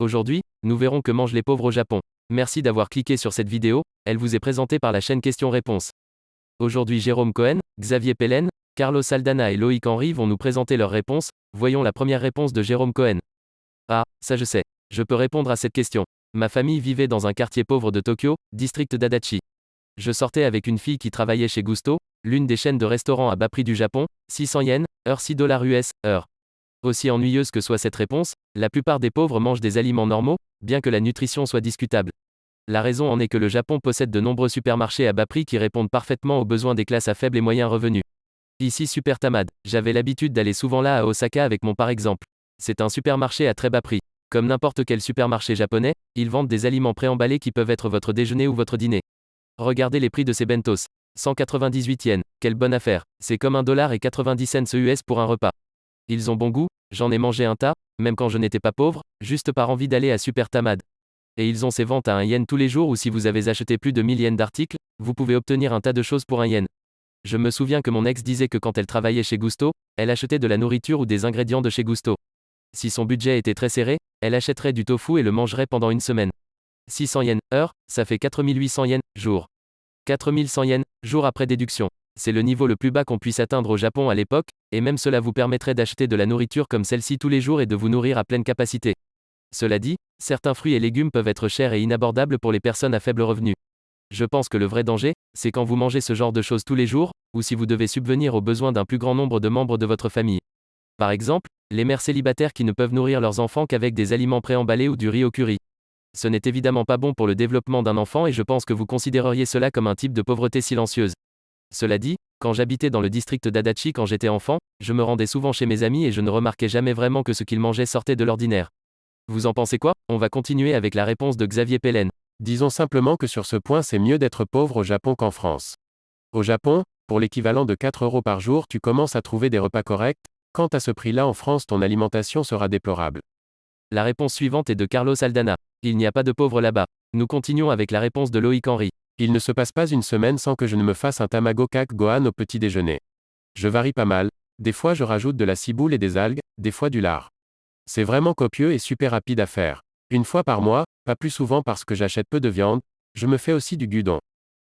Aujourd'hui, nous verrons que mangent les pauvres au Japon. Merci d'avoir cliqué sur cette vidéo, elle vous est présentée par la chaîne Questions-Réponses. Aujourd'hui Jérôme Cohen, Xavier Pellen, Carlos Saldana et Loïc Henry vont nous présenter leurs réponses. Voyons la première réponse de Jérôme Cohen. Ah, ça je sais. Je peux répondre à cette question. Ma famille vivait dans un quartier pauvre de Tokyo, district d'Adachi. Je sortais avec une fille qui travaillait chez Gusto, l'une des chaînes de restaurants à bas prix du Japon, 600 yens, heure 6 dollars US, heure. Aussi ennuyeuse que soit cette réponse, la plupart des pauvres mangent des aliments normaux, bien que la nutrition soit discutable. La raison en est que le Japon possède de nombreux supermarchés à bas prix qui répondent parfaitement aux besoins des classes à faible et moyen revenus. Ici Super Tamad, j'avais l'habitude d'aller souvent là à Osaka avec mon par exemple. C'est un supermarché à très bas prix. Comme n'importe quel supermarché japonais, ils vendent des aliments préemballés qui peuvent être votre déjeuner ou votre dîner. Regardez les prix de ces bentos. 198 yens, quelle bonne affaire, c'est comme 1,90 $ US pour un repas. Ils ont bon goût, j'en ai mangé un tas, même quand je n'étais pas pauvre, juste par envie d'aller à Super Tamad. Et ils ont ces ventes à 1 yen tous les jours ou si vous avez acheté plus de 1000 yens d'articles, vous pouvez obtenir un tas de choses pour 1 yen. Je me souviens que mon ex disait que quand elle travaillait chez Gusto, elle achetait de la nourriture ou des ingrédients de chez Gusto. Si son budget était très serré, elle achèterait du tofu et le mangerait pendant une semaine. 600 yens, heure, ça fait 4800 yens, jour. 4100 yens, jour après déduction. C'est le niveau le plus bas qu'on puisse atteindre au Japon à l'époque, et même cela vous permettrait d'acheter de la nourriture comme celle-ci tous les jours et de vous nourrir à pleine capacité. Cela dit, certains fruits et légumes peuvent être chers et inabordables pour les personnes à faible revenu. Je pense que le vrai danger, c'est quand vous mangez ce genre de choses tous les jours, ou si vous devez subvenir aux besoins d'un plus grand nombre de membres de votre famille. Par exemple, les mères célibataires qui ne peuvent nourrir leurs enfants qu'avec des aliments préemballés ou du riz au curry. Ce n'est évidemment pas bon pour le développement d'un enfant et je pense que vous considéreriez cela comme un type de pauvreté silencieuse. Cela dit, quand j'habitais dans le district d'Adachi quand j'étais enfant, je me rendais souvent chez mes amis et je ne remarquais jamais vraiment que ce qu'ils mangeaient sortait de l'ordinaire. Vous en pensez quoi? On va continuer avec la réponse de Xavier Pellen. Disons simplement que sur ce point c'est mieux d'être pauvre au Japon qu'en France. Au Japon, pour l'équivalent de 4 € par jour tu commences à trouver des repas corrects, quant à ce prix-là en France ton alimentation sera déplorable. La réponse suivante est de Carlos Saldana. Il n'y a pas de pauvres là-bas. Nous continuons avec la réponse de Loïc Henry. Il ne se passe pas une semaine sans que je ne me fasse un tamago kake gohan au petit déjeuner. Je varie pas mal, des fois je rajoute de la ciboule et des algues, des fois du lard. C'est vraiment copieux et super rapide à faire. Une fois par mois, pas plus souvent parce que j'achète peu de viande, je me fais aussi du gyudon.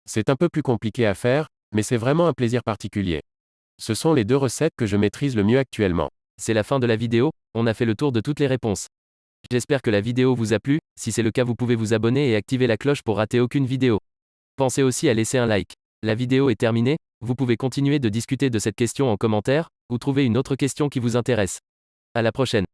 C'est un peu plus compliqué à faire, mais c'est vraiment un plaisir particulier. Ce sont les deux recettes que je maîtrise le mieux actuellement. C'est la fin de la vidéo, on a fait le tour de toutes les réponses. J'espère que la vidéo vous a plu, si c'est le cas vous pouvez vous abonner et activer la cloche pour rater aucune vidéo. Pensez aussi à laisser un like. La vidéo est terminée, vous pouvez continuer de discuter de cette question en commentaire, ou trouver une autre question qui vous intéresse. À la prochaine.